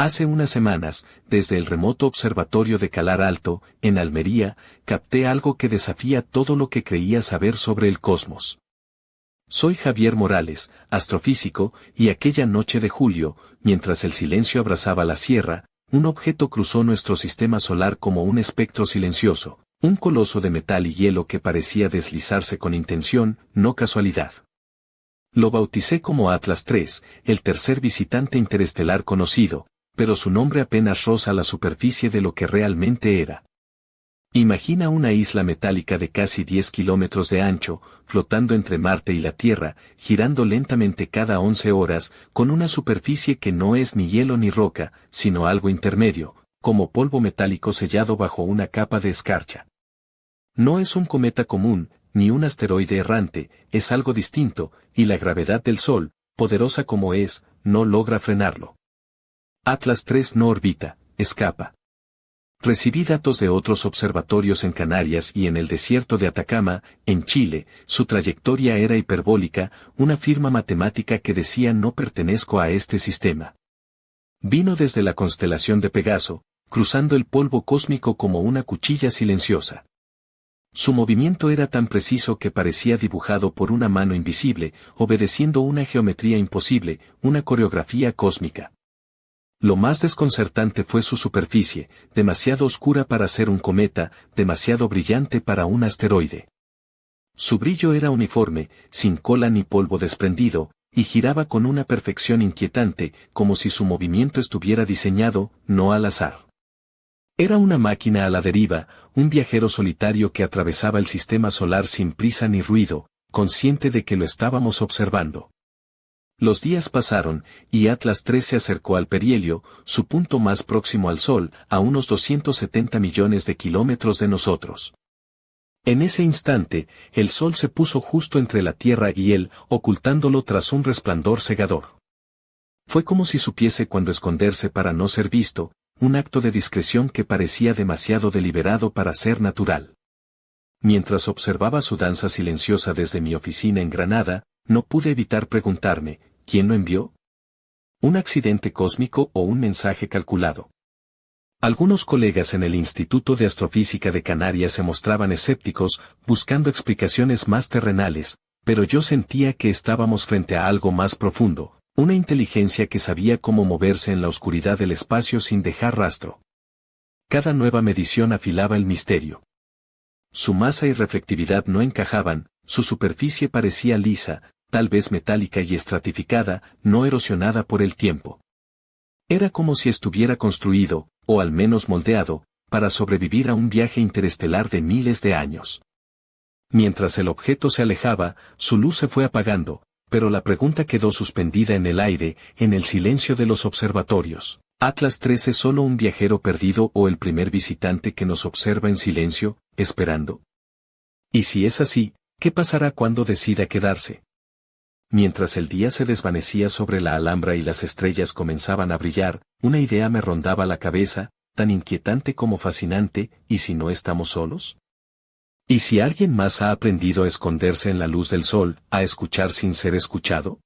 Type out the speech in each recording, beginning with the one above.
Hace unas semanas, desde el remoto observatorio de Calar Alto, en Almería, capté algo que desafía todo lo que creía saber sobre el cosmos. Soy Javier Morales, astrofísico, y aquella noche de julio, mientras el silencio abrazaba la sierra, un objeto cruzó nuestro sistema solar como un espectro silencioso, un coloso de metal y hielo que parecía deslizarse con intención, no casualidad. Lo bauticé como Atlas III, el tercer visitante interestelar conocido, pero su nombre apenas roza la superficie de lo que realmente era. Imagina una isla metálica de casi 10 kilómetros de ancho, flotando entre Marte y la Tierra, girando lentamente cada 11 horas, con una superficie que no es ni hielo ni roca, sino algo intermedio, como polvo metálico sellado bajo una capa de escarcha. No es un cometa común, ni un asteroide errante, es algo distinto, y la gravedad del Sol, poderosa como es, no logra frenarlo. Atlas III no orbita, escapa. Recibí datos de otros observatorios en Canarias y en el desierto de Atacama, en Chile, su trayectoria era hiperbólica, una firma matemática que decía no pertenezco a este sistema. Vino desde la constelación de Pegaso, cruzando el polvo cósmico como una cuchilla silenciosa. Su movimiento era tan preciso que parecía dibujado por una mano invisible, obedeciendo una geometría imposible, una coreografía cósmica. Lo más desconcertante fue su superficie, demasiado oscura para ser un cometa, demasiado brillante para un asteroide. Su brillo era uniforme, sin cola ni polvo desprendido, y giraba con una perfección inquietante, como si su movimiento estuviera diseñado, no al azar. Era una máquina a la deriva, un viajero solitario que atravesaba el sistema solar sin prisa ni ruido, consciente de que lo estábamos observando. Los días pasaron, y Atlas III se acercó al perihelio, su punto más próximo al Sol, a unos 270 millones de kilómetros de nosotros. En ese instante, el Sol se puso justo entre la Tierra y él, ocultándolo tras un resplandor cegador. Fue como si supiese cuándo esconderse para no ser visto, un acto de discreción que parecía demasiado deliberado para ser natural. Mientras observaba su danza silenciosa desde mi oficina en Granada, no pude evitar preguntarme, ¿quién lo envió? ¿Un accidente cósmico o un mensaje calculado? Algunos colegas en el Instituto de Astrofísica de Canarias se mostraban escépticos, buscando explicaciones más terrenales, pero yo sentía que estábamos frente a algo más profundo, una inteligencia que sabía cómo moverse en la oscuridad del espacio sin dejar rastro. Cada nueva medición afilaba el misterio. Su masa y reflectividad no encajaban, su superficie parecía lisa, tal vez metálica y estratificada, no erosionada por el tiempo. Era como si estuviera construido, o al menos moldeado, para sobrevivir a un viaje interestelar de miles de años. Mientras el objeto se alejaba, su luz se fue apagando, pero la pregunta quedó suspendida en el aire, en el silencio de los observatorios. ¿Atlas III es solo un viajero perdido o el primer visitante que nos observa en silencio, esperando? Y si es así, ¿qué pasará cuando decida quedarse? Mientras el día se desvanecía sobre la Alhambra y las estrellas comenzaban a brillar, una idea me rondaba la cabeza, tan inquietante como fascinante, ¿y si no estamos solos? ¿Y si alguien más ha aprendido a esconderse en la luz del sol, a escuchar sin ser escuchado?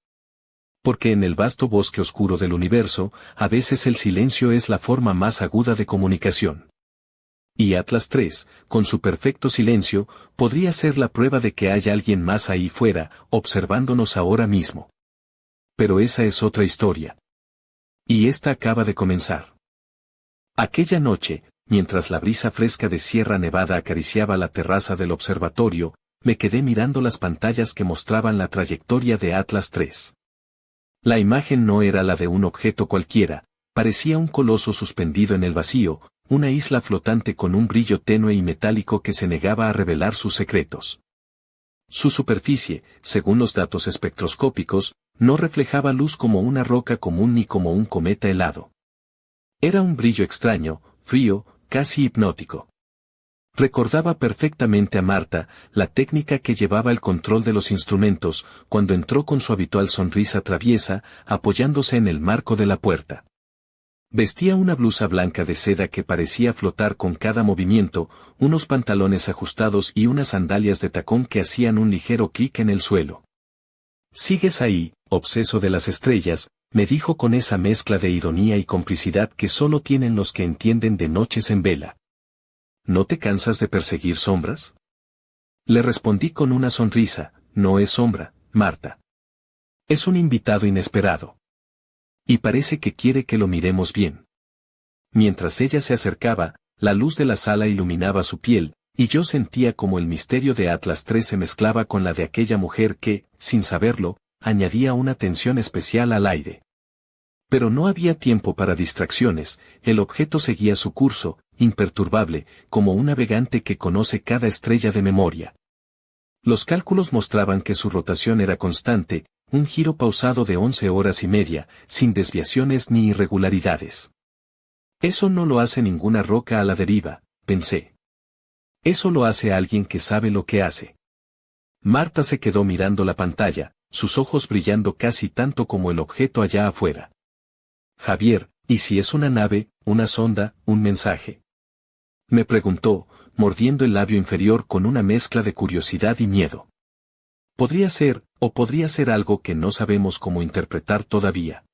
Porque en el vasto bosque oscuro del universo, a veces el silencio es la forma más aguda de comunicación. Y Atlas III, con su perfecto silencio, podría ser la prueba de que hay alguien más ahí fuera, observándonos ahora mismo. Pero esa es otra historia. Y esta acaba de comenzar. Aquella noche, mientras la brisa fresca de Sierra Nevada acariciaba la terraza del observatorio, me quedé mirando las pantallas que mostraban la trayectoria de Atlas III. La imagen no era la de un objeto cualquiera, parecía un coloso suspendido en el vacío, una isla flotante con un brillo tenue y metálico que se negaba a revelar sus secretos. Su superficie, según los datos espectroscópicos, no reflejaba luz como una roca común ni como un cometa helado. Era un brillo extraño, frío, casi hipnótico. Recordaba perfectamente a Marta, la técnica que llevaba el control de los instrumentos, cuando entró con su habitual sonrisa traviesa, apoyándose en el marco de la puerta. Vestía una blusa blanca de seda que parecía flotar con cada movimiento, unos pantalones ajustados y unas sandalias de tacón que hacían un ligero clic en el suelo. «¿Sigues ahí, obseso de las estrellas?», me dijo con esa mezcla de ironía y complicidad que solo tienen los que entienden de noches en vela. ¿No te cansas de perseguir sombras? Le respondí con una sonrisa, no es sombra, Marta. Es un invitado inesperado. Y parece que quiere que lo miremos bien. Mientras ella se acercaba, la luz de la sala iluminaba su piel, y yo sentía como el misterio de Atlas III se mezclaba con la de aquella mujer que, sin saberlo, añadía una tensión especial al aire. Pero no había tiempo para distracciones, el objeto seguía su curso, imperturbable, como un navegante que conoce cada estrella de memoria. Los cálculos mostraban que su rotación era constante, un giro pausado de 11 horas y media, sin desviaciones ni irregularidades. Eso no lo hace ninguna roca a la deriva, pensé. Eso lo hace alguien que sabe lo que hace. Marta se quedó mirando la pantalla, sus ojos brillando casi tanto como el objeto allá afuera. Javier, ¿y si es una nave, una sonda, un mensaje? Me preguntó, mordiendo el labio inferior con una mezcla de curiosidad y miedo. Podría ser, o podría ser algo que no sabemos cómo interpretar todavía.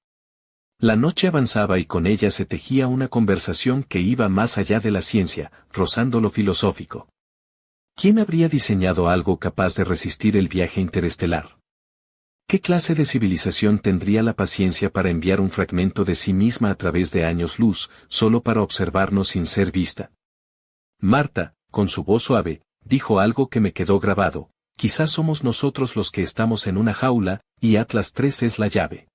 La noche avanzaba y con ella se tejía una conversación que iba más allá de la ciencia, rozando lo filosófico. ¿Quién habría diseñado algo capaz de resistir el viaje interestelar? ¿Qué clase de civilización tendría la paciencia para enviar un fragmento de sí misma a través de años luz, solo para observarnos sin ser vista? Marta, con su voz suave, dijo algo que me quedó grabado, quizás somos nosotros los que estamos en una jaula, y Atlas III es la llave.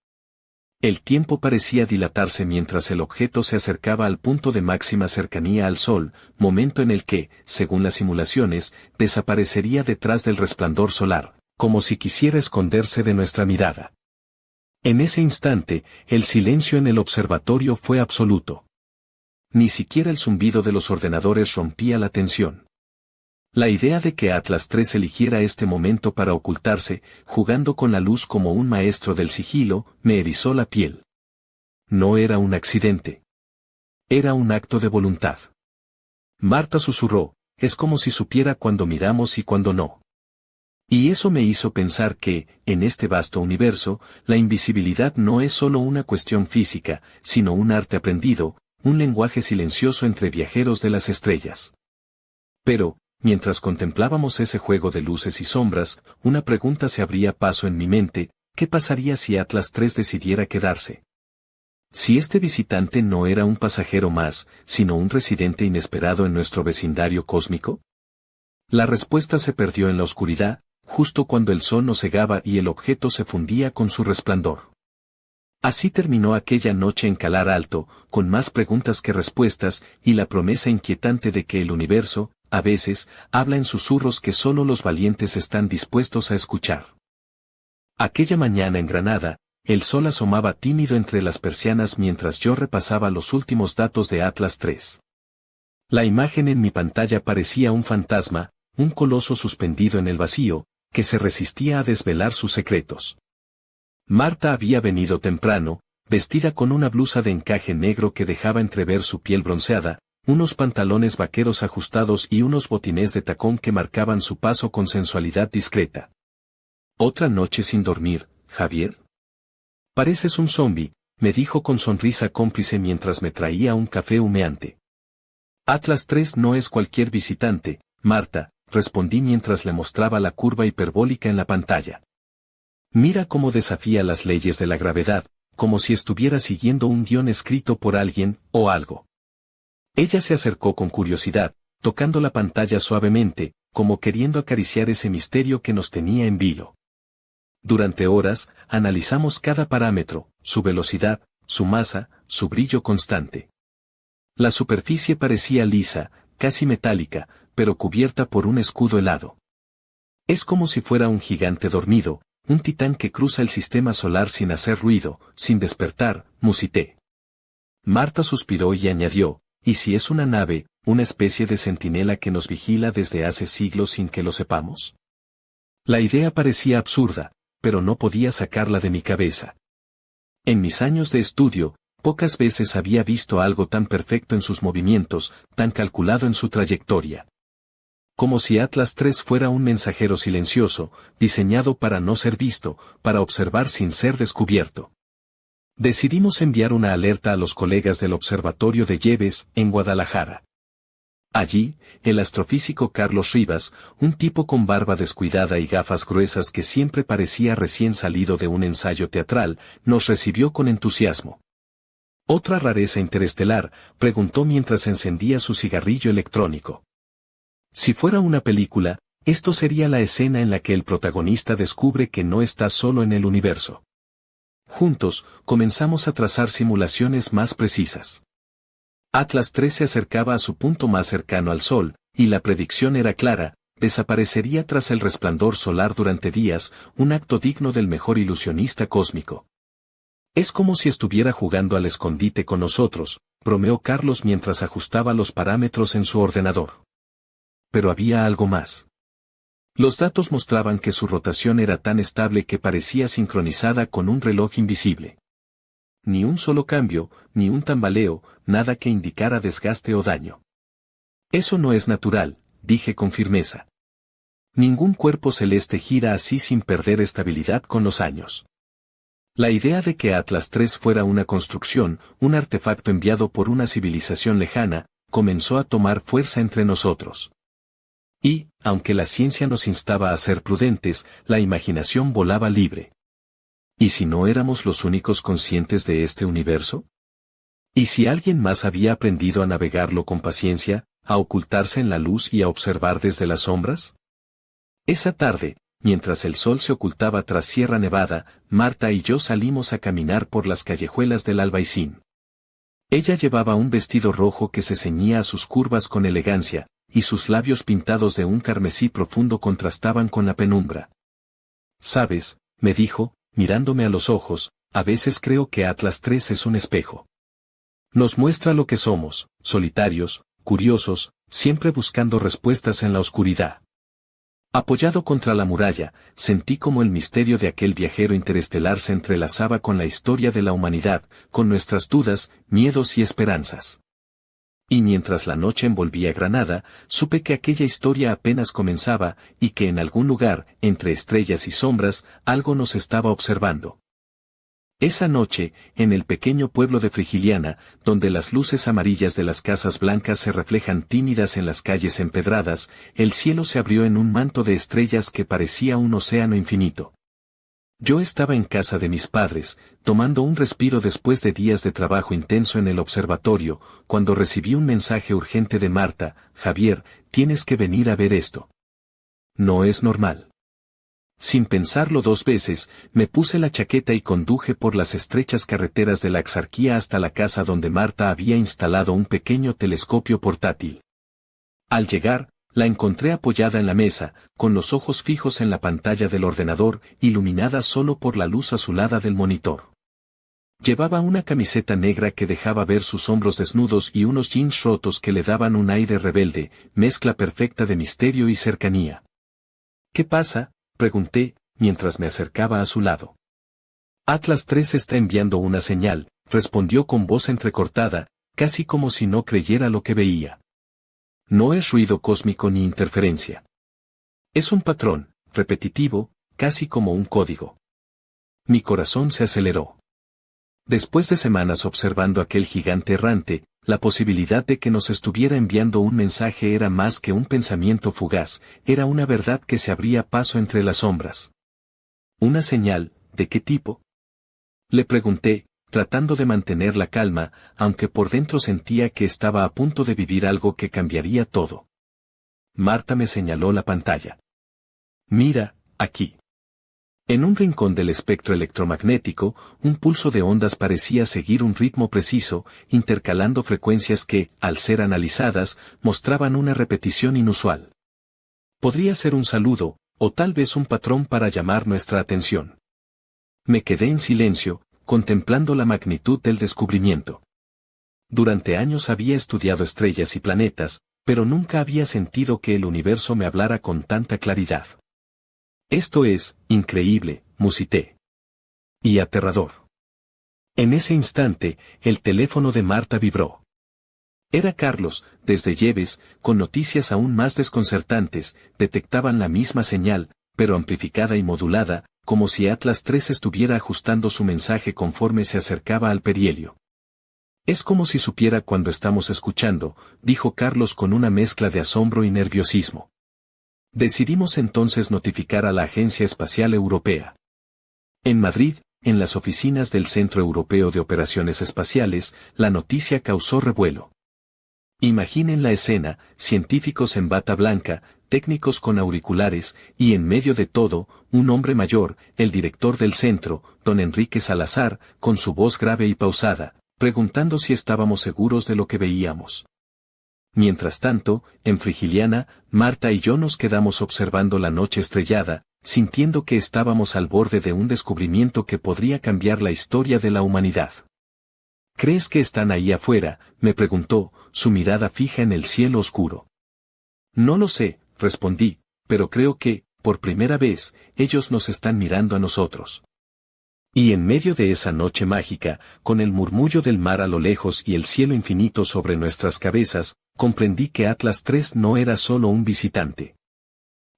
El tiempo parecía dilatarse mientras el objeto se acercaba al punto de máxima cercanía al Sol, momento en el que, según las simulaciones, desaparecería detrás del resplandor solar, como si quisiera esconderse de nuestra mirada. En ese instante, el silencio en el observatorio fue absoluto. Ni siquiera el zumbido de los ordenadores rompía la tensión. La idea de que Atlas III eligiera este momento para ocultarse, jugando con la luz como un maestro del sigilo, me erizó la piel. No era un accidente. Era un acto de voluntad. Marta susurró, es como si supiera cuándo miramos y cuándo no. Y eso me hizo pensar que, en este vasto universo, la invisibilidad no es solo una cuestión física, sino un arte aprendido, un lenguaje silencioso entre viajeros de las estrellas. Pero, mientras contemplábamos ese juego de luces y sombras, una pregunta se abría paso en mi mente, ¿qué pasaría si Atlas III decidiera quedarse? Si este visitante no era un pasajero más, sino un residente inesperado en nuestro vecindario cósmico. La respuesta se perdió en la oscuridad, justo cuando el sol nos cegaba y el objeto se fundía con su resplandor. Así terminó aquella noche en Calar Alto, con más preguntas que respuestas, y la promesa inquietante de que el universo, a veces, habla en susurros que solo los valientes están dispuestos a escuchar. Aquella mañana en Granada, el sol asomaba tímido entre las persianas mientras yo repasaba los últimos datos de Atlas III. La imagen en mi pantalla parecía un fantasma, un coloso suspendido en el vacío, que se resistía a desvelar sus secretos. Marta había venido temprano, vestida con una blusa de encaje negro que dejaba entrever su piel bronceada, unos pantalones vaqueros ajustados y unos botines de tacón que marcaban su paso con sensualidad discreta. ¿Otra noche sin dormir, Javier? Pareces un zombi, me dijo con sonrisa cómplice mientras me traía un café humeante. Atlas III no es cualquier visitante, Marta, respondí mientras le mostraba la curva hiperbólica en la pantalla. Mira cómo desafía las leyes de la gravedad, como si estuviera siguiendo un guión escrito por alguien, o algo. Ella se acercó con curiosidad, tocando la pantalla suavemente, como queriendo acariciar ese misterio que nos tenía en vilo. Durante horas, analizamos cada parámetro, su velocidad, su masa, su brillo constante. La superficie parecía lisa, casi metálica, pero cubierta por un escudo helado. Es como si fuera un gigante dormido, un titán que cruza el sistema solar sin hacer ruido, sin despertar, musité. Marta suspiró y añadió, ¿y si es una nave, una especie de centinela que nos vigila desde hace siglos sin que lo sepamos? La idea parecía absurda, pero no podía sacarla de mi cabeza. En mis años de estudio, pocas veces había visto algo tan perfecto en sus movimientos, tan calculado en su trayectoria. Como si Atlas III fuera un mensajero silencioso, diseñado para no ser visto, para observar sin ser descubierto. Decidimos enviar una alerta a los colegas del Observatorio de Yebes, en Guadalajara. Allí, el astrofísico Carlos Rivas, un tipo con barba descuidada y gafas gruesas que siempre parecía recién salido de un ensayo teatral, nos recibió con entusiasmo. ¿Otra rareza interestelar?, preguntó mientras encendía su cigarrillo electrónico. Si fuera una película, esto sería la escena en la que el protagonista descubre que no está solo en el universo. Juntos, comenzamos a trazar simulaciones más precisas. Atlas 3 se acercaba a su punto más cercano al Sol, y la predicción era clara: desaparecería tras el resplandor solar durante días, un acto digno del mejor ilusionista cósmico. Es como si estuviera jugando al escondite con nosotros, bromeó Carlos mientras ajustaba los parámetros en su ordenador. Pero había algo más. Los datos mostraban que su rotación era tan estable que parecía sincronizada con un reloj invisible. Ni un solo cambio, ni un tambaleo, nada que indicara desgaste o daño. Eso no es natural, dije con firmeza. Ningún cuerpo celeste gira así sin perder estabilidad con los años. La idea de que Atlas 3 fuera una construcción, un artefacto enviado por una civilización lejana, comenzó a tomar fuerza entre nosotros. Y, aunque la ciencia nos instaba a ser prudentes, la imaginación volaba libre. ¿Y si no éramos los únicos conscientes de este universo? ¿Y si alguien más había aprendido a navegarlo con paciencia, a ocultarse en la luz y a observar desde las sombras? Esa tarde, mientras el sol se ocultaba tras Sierra Nevada, Marta y yo salimos a caminar por las callejuelas del Albaicín. Ella llevaba un vestido rojo que se ceñía a sus curvas con elegancia, y sus labios pintados de un carmesí profundo contrastaban con la penumbra. «¿Sabes?», me dijo, mirándome a los ojos, «a veces creo que Atlas 3 es un espejo. Nos muestra lo que somos, solitarios, curiosos, siempre buscando respuestas en la oscuridad». Apoyado contra la muralla, sentí como el misterio de aquel viajero interestelar se entrelazaba con la historia de la humanidad, con nuestras dudas, miedos y esperanzas. Y mientras la noche envolvía Granada, supe que aquella historia apenas comenzaba, y que en algún lugar, entre estrellas y sombras, algo nos estaba observando. Esa noche, en el pequeño pueblo de Frigiliana, donde las luces amarillas de las casas blancas se reflejan tímidas en las calles empedradas, el cielo se abrió en un manto de estrellas que parecía un océano infinito. Yo estaba en casa de mis padres, tomando un respiro después de días de trabajo intenso en el observatorio, cuando recibí un mensaje urgente de Marta: «Javier, tienes que venir a ver esto. No es normal». Sin pensarlo dos veces, me puse la chaqueta y conduje por las estrechas carreteras de la Exarquía hasta la casa donde Marta había instalado un pequeño telescopio portátil. Al llegar, la encontré apoyada en la mesa, con los ojos fijos en la pantalla del ordenador, iluminada solo por la luz azulada del monitor. Llevaba una camiseta negra que dejaba ver sus hombros desnudos y unos jeans rotos que le daban un aire rebelde, mezcla perfecta de misterio y cercanía. «¿Qué pasa?», pregunté, mientras me acercaba a su lado. «Atlas 3 está enviando una señal», respondió con voz entrecortada, casi como si no creyera lo que veía. «No es ruido cósmico ni interferencia. Es un patrón, repetitivo, casi como un código». Mi corazón se aceleró. Después de semanas observando aquel gigante errante, la posibilidad de que nos estuviera enviando un mensaje era más que un pensamiento fugaz, era una verdad que se abría paso entre las sombras. «¿Una señal? ¿De qué tipo?», le pregunté, tratando de mantener la calma, aunque por dentro sentía que estaba a punto de vivir algo que cambiaría todo. Marta me señaló la pantalla. «Mira, aquí». En un rincón del espectro electromagnético, un pulso de ondas parecía seguir un ritmo preciso, intercalando frecuencias que, al ser analizadas, mostraban una repetición inusual. Podría ser un saludo, o tal vez un patrón para llamar nuestra atención. Me quedé en silencio, contemplando la magnitud del descubrimiento. Durante años había estudiado estrellas y planetas, pero nunca había sentido que el universo me hablara con tanta claridad. «Esto es increíble», musité. «Y aterrador». En ese instante, el teléfono de Marta vibró. Era Carlos, desde Yebes, con noticias aún más desconcertantes. Detectaban la misma señal, pero amplificada y modulada, como si Atlas 3 estuviera ajustando su mensaje conforme se acercaba al perihelio. Es como si supiera cuando estamos escuchando, dijo Carlos con una mezcla de asombro y nerviosismo. Decidimos entonces notificar a la Agencia Espacial Europea. En Madrid, en las oficinas del Centro Europeo de Operaciones Espaciales, la noticia causó revuelo. Imaginen la escena, científicos en bata blanca, técnicos con auriculares, y en medio de todo, un hombre mayor, el director del centro, don Enrique Salazar, con su voz grave y pausada, preguntando si estábamos seguros de lo que veíamos. Mientras tanto, en Frigiliana, Marta y yo nos quedamos observando la noche estrellada, sintiendo que estábamos al borde de un descubrimiento que podría cambiar la historia de la humanidad. ¿Crees que están ahí afuera?, me preguntó, su mirada fija en el cielo oscuro. No lo sé, respondí, pero creo que, por primera vez, ellos nos están mirando a nosotros. Y en medio de esa noche mágica, con el murmullo del mar a lo lejos y el cielo infinito sobre nuestras cabezas, comprendí que Atlas 3 no era solo un visitante.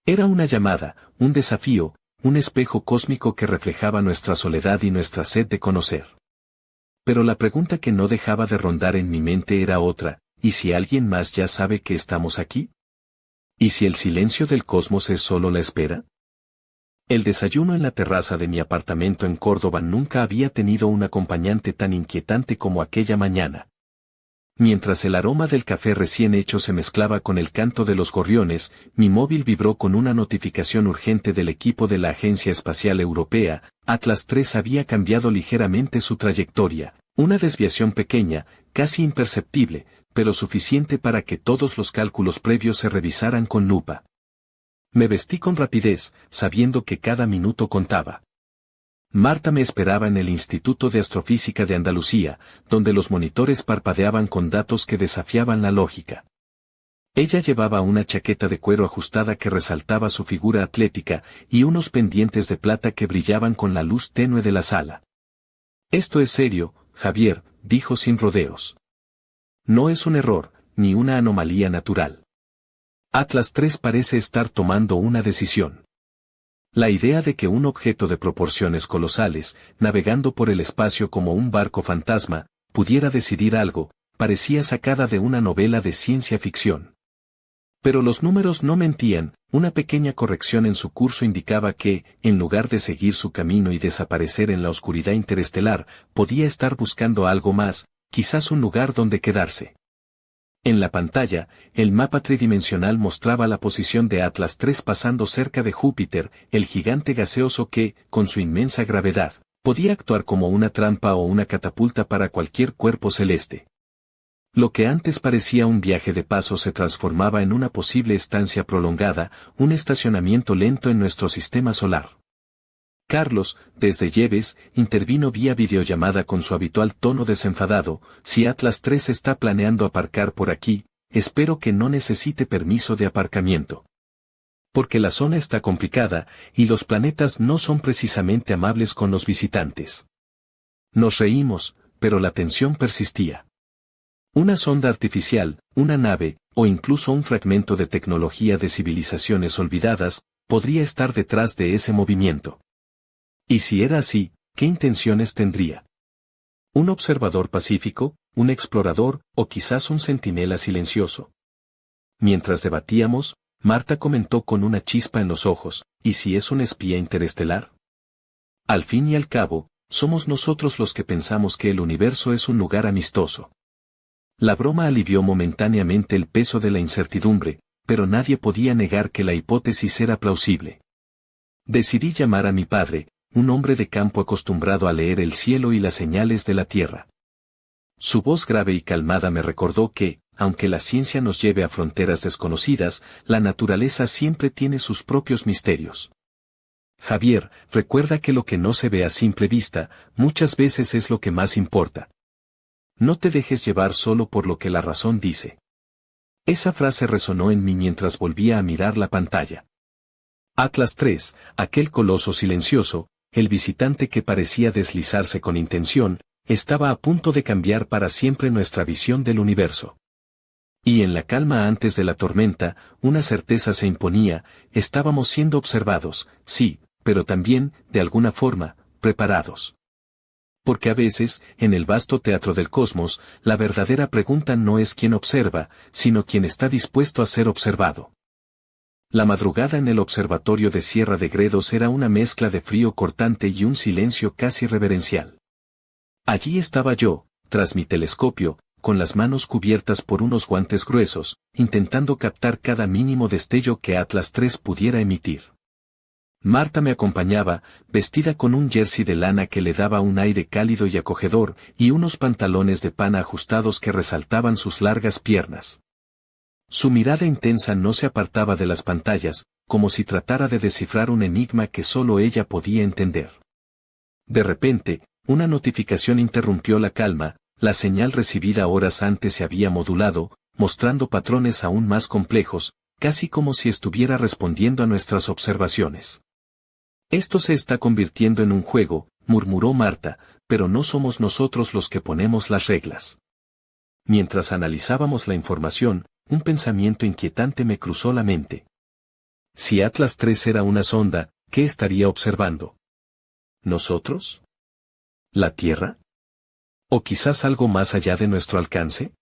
Era una llamada, un desafío, un espejo cósmico que reflejaba nuestra soledad y nuestra sed de conocer. Pero la pregunta que no dejaba de rondar en mi mente era otra, ¿y si alguien más ya sabe que estamos aquí? ¿Y si el silencio del cosmos es solo la espera? El desayuno en la terraza de mi apartamento en Córdoba nunca había tenido un acompañante tan inquietante como aquella mañana. Mientras el aroma del café recién hecho se mezclaba con el canto de los gorriones, mi móvil vibró con una notificación urgente del equipo de la Agencia Espacial Europea. Atlas 3 había cambiado ligeramente su trayectoria, una desviación pequeña, casi imperceptible, pero suficiente para que todos los cálculos previos se revisaran con lupa. Me vestí con rapidez, sabiendo que cada minuto contaba. Marta me esperaba en el Instituto de Astrofísica de Andalucía, donde los monitores parpadeaban con datos que desafiaban la lógica. Ella llevaba una chaqueta de cuero ajustada que resaltaba su figura atlética, y unos pendientes de plata que brillaban con la luz tenue de la sala. «Esto es serio, Javier», dijo sin rodeos. «No es un error, ni una anomalía natural. Atlas 3 parece estar tomando una decisión». La idea de que un objeto de proporciones colosales, navegando por el espacio como un barco fantasma, pudiera decidir algo, parecía sacada de una novela de ciencia ficción. Pero los números no mentían, una pequeña corrección en su curso indicaba que, en lugar de seguir su camino y desaparecer en la oscuridad interestelar, podía estar buscando algo más, quizás un lugar donde quedarse. En la pantalla, el mapa tridimensional mostraba la posición de Atlas 3 pasando cerca de Júpiter, el gigante gaseoso que, con su inmensa gravedad, podía actuar como una trampa o una catapulta para cualquier cuerpo celeste. Lo que antes parecía un viaje de paso se transformaba en una posible estancia prolongada, un estacionamiento lento en nuestro sistema solar. Carlos, desde Yebes, intervino vía videollamada con su habitual tono desenfadado. «Si Atlas 3 está planeando aparcar por aquí, espero que no necesite permiso de aparcamiento. Porque la zona está complicada, y los planetas no son precisamente amables con los visitantes». Nos reímos, pero la tensión persistía. Una sonda artificial, una nave, o incluso un fragmento de tecnología de civilizaciones olvidadas, podría estar detrás de ese movimiento. Y si era así, ¿qué intenciones tendría? ¿Un observador pacífico, un explorador, o quizás un centinela silencioso? Mientras debatíamos, Marta comentó con una chispa en los ojos, ¿y si es un espía interestelar? Al fin y al cabo, somos nosotros los que pensamos que el universo es un lugar amistoso. La broma alivió momentáneamente el peso de la incertidumbre, pero nadie podía negar que la hipótesis era plausible. Decidí llamar a mi padre, un hombre de campo acostumbrado a leer el cielo y las señales de la tierra. Su voz grave y calmada me recordó que, aunque la ciencia nos lleve a fronteras desconocidas, la naturaleza siempre tiene sus propios misterios. Javier, recuerda que lo que no se ve a simple vista, muchas veces es lo que más importa. No te dejes llevar solo por lo que la razón dice. Esa frase resonó en mí mientras volvía a mirar la pantalla. Atlas 3, aquel coloso silencioso, el visitante que parecía deslizarse con intención, estaba a punto de cambiar para siempre nuestra visión del universo. Y en la calma antes de la tormenta, una certeza se imponía: estábamos siendo observados, sí, pero también, de alguna forma, preparados. Porque a veces, en el vasto teatro del cosmos, la verdadera pregunta no es quién observa, sino quién está dispuesto a ser observado. La madrugada en el observatorio de Sierra de Gredos era una mezcla de frío cortante y un silencio casi reverencial. Allí estaba yo, tras mi telescopio, con las manos cubiertas por unos guantes gruesos, intentando captar cada mínimo destello que Atlas III pudiera emitir. Marta me acompañaba, vestida con un jersey de lana que le daba un aire cálido y acogedor, y unos pantalones de pana ajustados que resaltaban sus largas piernas. Su mirada intensa no se apartaba de las pantallas, como si tratara de descifrar un enigma que solo ella podía entender. De repente, una notificación interrumpió la calma, la señal recibida horas antes se había modulado, mostrando patrones aún más complejos, casi como si estuviera respondiendo a nuestras observaciones. Esto se está convirtiendo en un juego, murmuró Marta, pero no somos nosotros los que ponemos las reglas. Mientras analizábamos la información, un pensamiento inquietante me cruzó la mente. Si Atlas III era una sonda, ¿qué estaría observando? ¿Nosotros? ¿La Tierra? ¿O quizás algo más allá de nuestro alcance?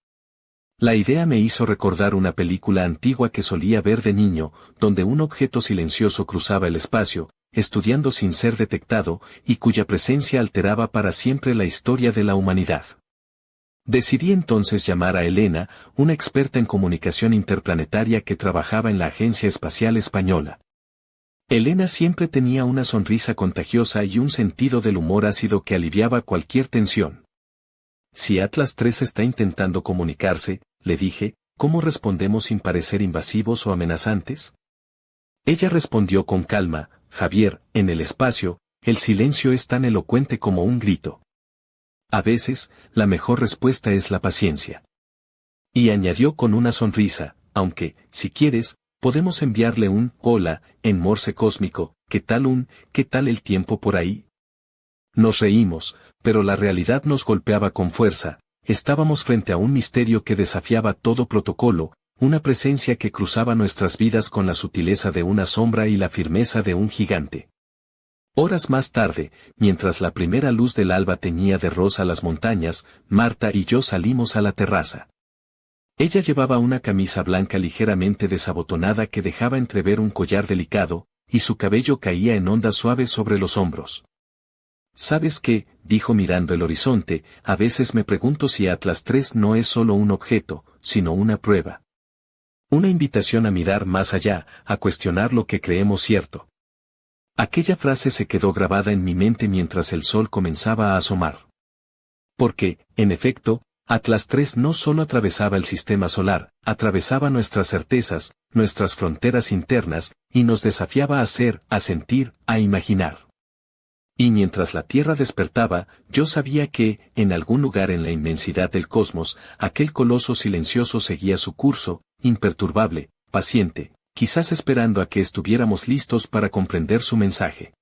La idea me hizo recordar una película antigua que solía ver de niño, donde un objeto silencioso cruzaba el espacio, estudiando sin ser detectado, y cuya presencia alteraba para siempre la historia de la humanidad. Decidí entonces llamar a Elena, una experta en comunicación interplanetaria que trabajaba en la Agencia Espacial Española. Elena siempre tenía una sonrisa contagiosa y un sentido del humor ácido que aliviaba cualquier tensión. Si Atlas III está intentando comunicarse, le dije, ¿cómo respondemos sin parecer invasivos o amenazantes? Ella respondió con calma, Javier, en el espacio, el silencio es tan elocuente como un grito. A veces, la mejor respuesta es la paciencia. Y añadió con una sonrisa, aunque, si quieres, podemos enviarle un hola en morse cósmico, ¿qué tal el tiempo por ahí? Nos reímos, pero la realidad nos golpeaba con fuerza, estábamos frente a un misterio que desafiaba todo protocolo, una presencia que cruzaba nuestras vidas con la sutileza de una sombra y la firmeza de un gigante. Horas más tarde, mientras la primera luz del alba teñía de rosa las montañas, Marta y yo salimos a la terraza. Ella llevaba una camisa blanca ligeramente desabotonada que dejaba entrever un collar delicado, y su cabello caía en ondas suaves sobre los hombros. ¿Sabes qué?, dijo mirando el horizonte, a veces me pregunto si Atlas III no es solo un objeto, sino una prueba. Una invitación a mirar más allá, a cuestionar lo que creemos cierto. Aquella frase se quedó grabada en mi mente mientras el sol comenzaba a asomar. Porque, en efecto, Atlas III no solo atravesaba el sistema solar, atravesaba nuestras certezas, nuestras fronteras internas, y nos desafiaba a ser, a sentir, a imaginar. Y mientras la Tierra despertaba, yo sabía que, en algún lugar en la inmensidad del cosmos, aquel coloso silencioso seguía su curso, imperturbable, paciente, quizás esperando a que estuviéramos listos para comprender su mensaje.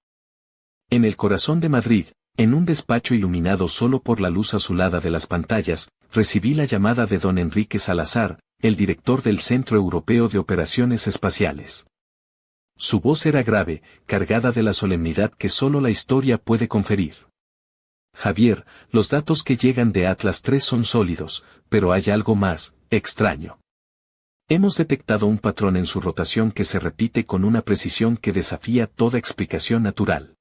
En el corazón de Madrid, en un despacho iluminado solo por la luz azulada de las pantallas, recibí la llamada de don Enrique Salazar, el director del Centro Europeo de Operaciones Espaciales. Su voz era grave, cargada de la solemnidad que solo la historia puede conferir. Javier, los datos que llegan de Atlas III son sólidos, pero hay algo más, extraño. Hemos detectado un patrón en su rotación que se repite con una precisión que desafía toda explicación natural.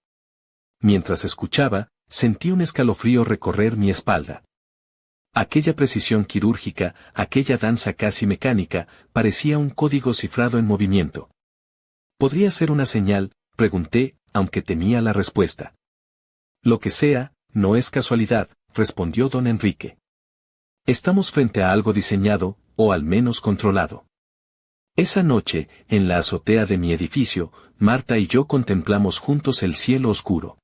Mientras escuchaba, sentí un escalofrío recorrer mi espalda. Aquella precisión quirúrgica, aquella danza casi mecánica, parecía un código cifrado en movimiento. ¿Podría ser una señal?, pregunté, aunque temía la respuesta. Lo que sea, no es casualidad, respondió don Enrique. Estamos frente a algo diseñado, o al menos controlado. Esa noche, en la azotea de mi edificio, Marta y yo contemplamos juntos el cielo oscuro.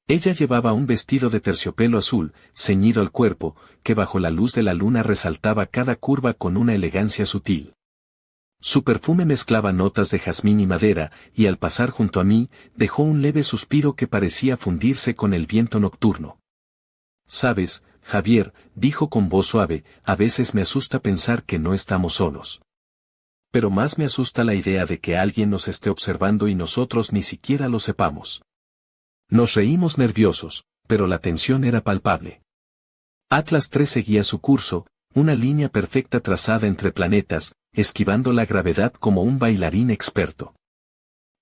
Ella llevaba un vestido de terciopelo azul, ceñido al cuerpo, que bajo la luz de la luna resaltaba cada curva con una elegancia sutil. Su perfume mezclaba notas de jazmín y madera, y al pasar junto a mí, dejó un leve suspiro que parecía fundirse con el viento nocturno. «Sabes, Javier», dijo con voz suave, «a veces me asusta pensar que no estamos solos». Pero más me asusta la idea de que alguien nos esté observando y nosotros ni siquiera lo sepamos. Nos reímos nerviosos, pero la tensión era palpable. Atlas 3 seguía su curso, una línea perfecta trazada entre planetas, esquivando la gravedad como un bailarín experto.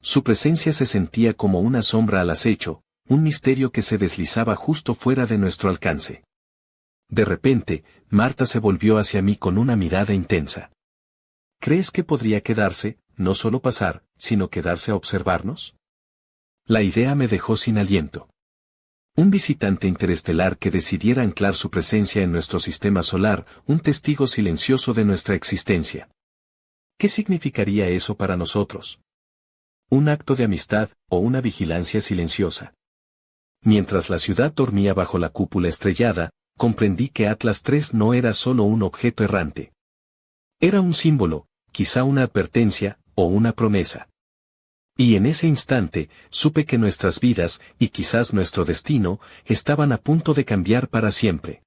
Su presencia se sentía como una sombra al acecho, un misterio que se deslizaba justo fuera de nuestro alcance. De repente, Marta se volvió hacia mí con una mirada intensa. ¿Crees que podría quedarse, no solo pasar, sino quedarse a observarnos? La idea me dejó sin aliento. Un visitante interestelar que decidiera anclar su presencia en nuestro sistema solar, un testigo silencioso de nuestra existencia. ¿Qué significaría eso para nosotros? ¿Un acto de amistad o una vigilancia silenciosa? Mientras la ciudad dormía bajo la cúpula estrellada, comprendí que Atlas 3 no era solo un objeto errante. Era un símbolo, quizá una advertencia, o una promesa. Y en ese instante, supe que nuestras vidas, y quizás nuestro destino, estaban a punto de cambiar para siempre.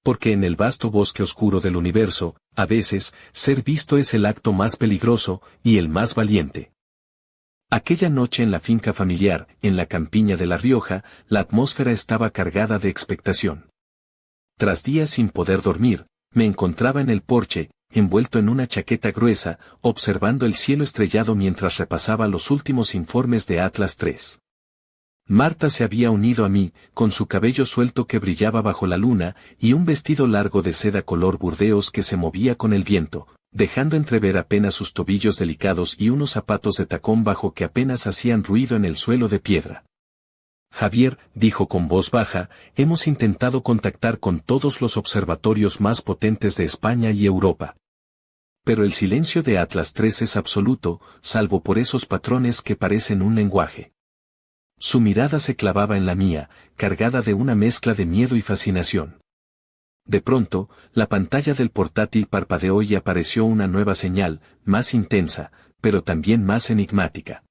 Porque en el vasto bosque oscuro del universo, a veces, ser visto es el acto más peligroso, y el más valiente. Aquella noche en la finca familiar, en la campiña de La Rioja, la atmósfera estaba cargada de expectación. Tras días sin poder dormir, me encontraba en el porche, envuelto en una chaqueta gruesa, observando el cielo estrellado mientras repasaba los últimos informes de Atlas 3. Marta se había unido a mí, con su cabello suelto que brillaba bajo la luna, y un vestido largo de seda color burdeos que se movía con el viento, dejando entrever apenas sus tobillos delicados y unos zapatos de tacón bajo que apenas hacían ruido en el suelo de piedra. Javier, dijo con voz baja, hemos intentado contactar con todos los observatorios más potentes de España y Europa. Pero el silencio de Atlas 3 es absoluto, salvo por esos patrones que parecen un lenguaje. Su mirada se clavaba en la mía, cargada de una mezcla de miedo y fascinación. De pronto, la pantalla del portátil parpadeó y apareció una nueva señal, más intensa, pero también más enigmática.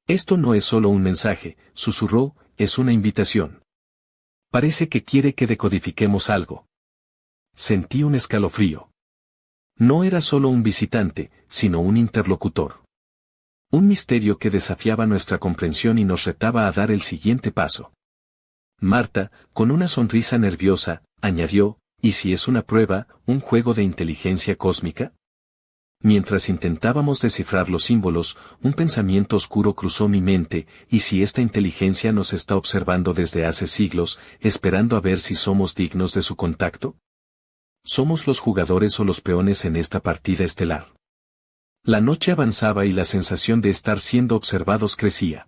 Esto no es solo un mensaje, susurró, es una invitación. Parece que quiere que decodifiquemos algo. Sentí un escalofrío. No era solo un visitante, sino un interlocutor. Un misterio que desafiaba nuestra comprensión y nos retaba a dar el siguiente paso. Marta, con una sonrisa nerviosa, añadió, ¿y si es una prueba, un juego de inteligencia cósmica? Mientras intentábamos descifrar los símbolos, un pensamiento oscuro cruzó mi mente, ¿y si esta inteligencia nos está observando desde hace siglos, esperando a ver si somos dignos de su contacto? ¿Somos los jugadores o los peones en esta partida estelar? La noche avanzaba y la sensación de estar siendo observados crecía.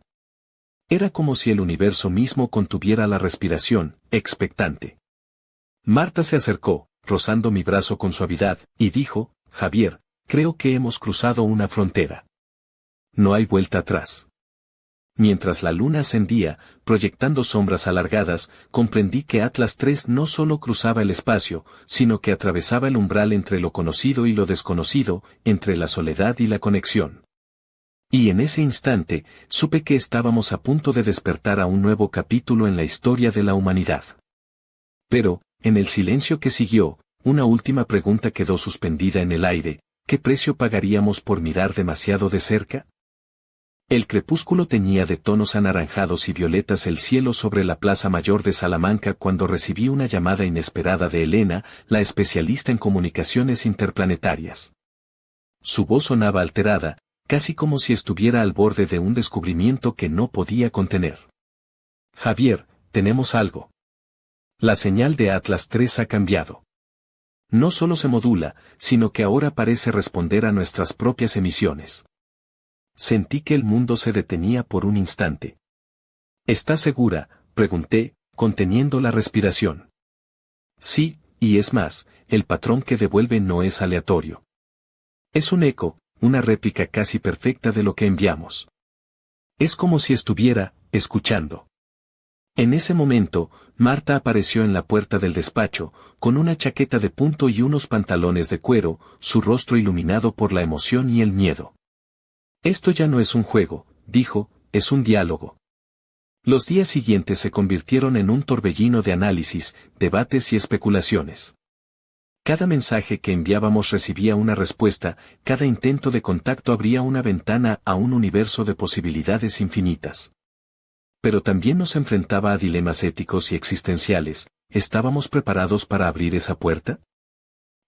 Era como si el universo mismo contuviera la respiración, expectante. Marta se acercó, rozando mi brazo con suavidad, y dijo, Javier, creo que hemos cruzado una frontera. No hay vuelta atrás. Mientras la luna ascendía, proyectando sombras alargadas, comprendí que Atlas 3 no solo cruzaba el espacio, sino que atravesaba el umbral entre lo conocido y lo desconocido, entre la soledad y la conexión. Y en ese instante, supe que estábamos a punto de despertar a un nuevo capítulo en la historia de la humanidad. Pero, en el silencio que siguió, una última pregunta quedó suspendida en el aire, ¿qué precio pagaríamos por mirar demasiado de cerca? El crepúsculo teñía de tonos anaranjados y violetas el cielo sobre la Plaza Mayor de Salamanca cuando recibí una llamada inesperada de Elena, la especialista en comunicaciones interplanetarias. Su voz sonaba alterada, casi como si estuviera al borde de un descubrimiento que no podía contener. Javier, tenemos algo. La señal de Atlas 3 ha cambiado. No solo se modula, sino que ahora parece responder a nuestras propias emisiones. Sentí que el mundo se detenía por un instante. ¿Estás segura?, pregunté, conteniendo la respiración. Sí, y es más, el patrón que devuelve no es aleatorio. Es un eco, una réplica casi perfecta de lo que enviamos. Es como si estuviera, escuchando. En ese momento, Marta apareció en la puerta del despacho, con una chaqueta de punto y unos pantalones de cuero, su rostro iluminado por la emoción y el miedo. Esto ya no es un juego, dijo, es un diálogo. Los días siguientes se convirtieron en un torbellino de análisis, debates y especulaciones. Cada mensaje que enviábamos recibía una respuesta, cada intento de contacto abría una ventana a un universo de posibilidades infinitas. Pero también nos enfrentaba a dilemas éticos y existenciales. ¿Estábamos preparados para abrir esa puerta?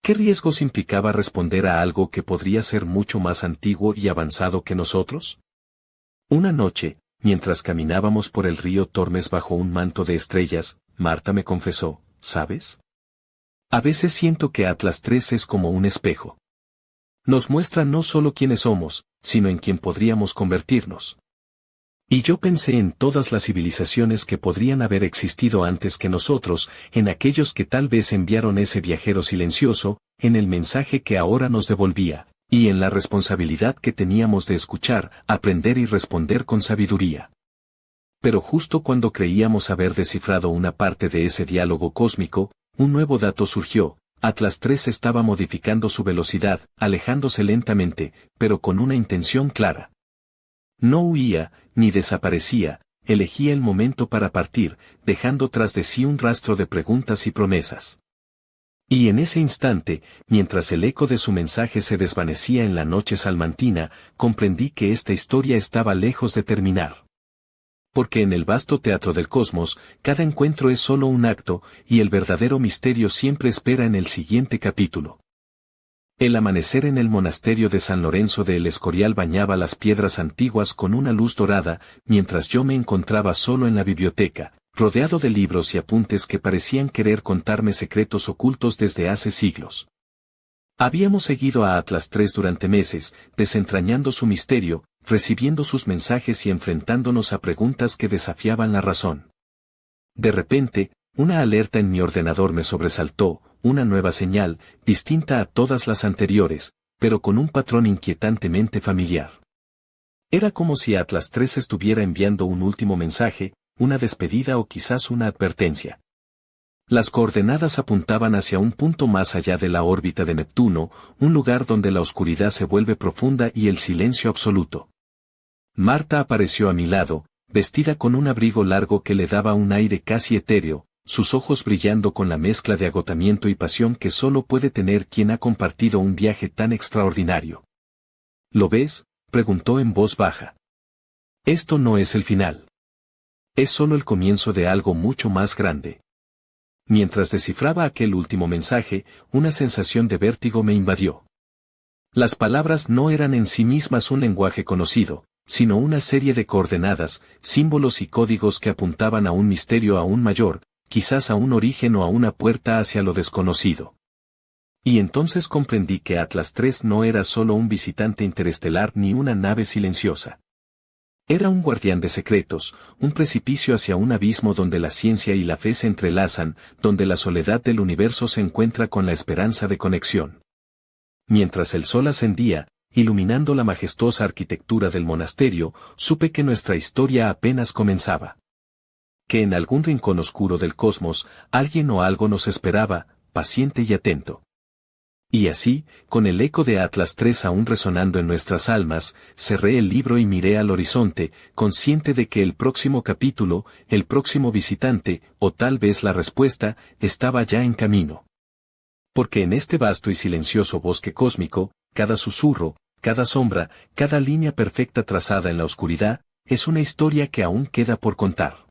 ¿Qué riesgos implicaba responder a algo que podría ser mucho más antiguo y avanzado que nosotros? Una noche, mientras caminábamos por el río Tormes bajo un manto de estrellas, Marta me confesó, ¿sabes? A veces siento que Atlas 3 es como un espejo. Nos muestra no solo quiénes somos, sino en quién podríamos convertirnos. Y yo pensé en todas las civilizaciones que podrían haber existido antes que nosotros, en aquellos que tal vez enviaron ese viajero silencioso, en el mensaje que ahora nos devolvía, y en la responsabilidad que teníamos de escuchar, aprender y responder con sabiduría. Pero justo cuando creíamos haber descifrado una parte de ese diálogo cósmico, un nuevo dato surgió. Atlas 3 estaba modificando su velocidad, alejándose lentamente, pero con una intención clara. No huía, ni desaparecía, elegía el momento para partir, dejando tras de sí un rastro de preguntas y promesas. Y en ese instante, mientras el eco de su mensaje se desvanecía en la noche salmantina, comprendí que esta historia estaba lejos de terminar. Porque en el vasto teatro del cosmos, cada encuentro es solo un acto, y el verdadero misterio siempre espera en el siguiente capítulo. El amanecer en el monasterio de San Lorenzo de El Escorial bañaba las piedras antiguas con una luz dorada, mientras yo me encontraba solo en la biblioteca, rodeado de libros y apuntes que parecían querer contarme secretos ocultos desde hace siglos. Habíamos seguido a Atlas 3 durante meses, desentrañando su misterio, recibiendo sus mensajes y enfrentándonos a preguntas que desafiaban la razón. De repente, una alerta en mi ordenador me sobresaltó, una nueva señal, distinta a todas las anteriores, pero con un patrón inquietantemente familiar. Era como si Atlas 3 estuviera enviando un último mensaje, una despedida o quizás una advertencia. Las coordenadas apuntaban hacia un punto más allá de la órbita de Neptuno, un lugar donde la oscuridad se vuelve profunda y el silencio absoluto. Marta apareció a mi lado, vestida con un abrigo largo que le daba un aire casi etéreo, sus ojos brillando con la mezcla de agotamiento y pasión que solo puede tener quien ha compartido un viaje tan extraordinario. ¿Lo ves?, preguntó en voz baja. Esto no es el final. Es solo el comienzo de algo mucho más grande. Mientras descifraba aquel último mensaje, una sensación de vértigo me invadió. Las palabras no eran en sí mismas un lenguaje conocido, sino una serie de coordenadas, símbolos y códigos que apuntaban a un misterio aún mayor, quizás a un origen o a una puerta hacia lo desconocido. Y entonces comprendí que Atlas 3 no era solo un visitante interestelar ni una nave silenciosa. Era un guardián de secretos, un precipicio hacia un abismo donde la ciencia y la fe se entrelazan, donde la soledad del universo se encuentra con la esperanza de conexión. Mientras el sol ascendía, iluminando la majestuosa arquitectura del monasterio, supe que nuestra historia apenas comenzaba. Que en algún rincón oscuro del cosmos, alguien o algo nos esperaba, paciente y atento. Y así, con el eco de Atlas 3 aún resonando en nuestras almas, cerré el libro y miré al horizonte, consciente de que el próximo capítulo, el próximo visitante, o tal vez la respuesta, estaba ya en camino. Porque en este vasto y silencioso bosque cósmico, cada susurro, cada sombra, cada línea perfecta trazada en la oscuridad, es una historia que aún queda por contar.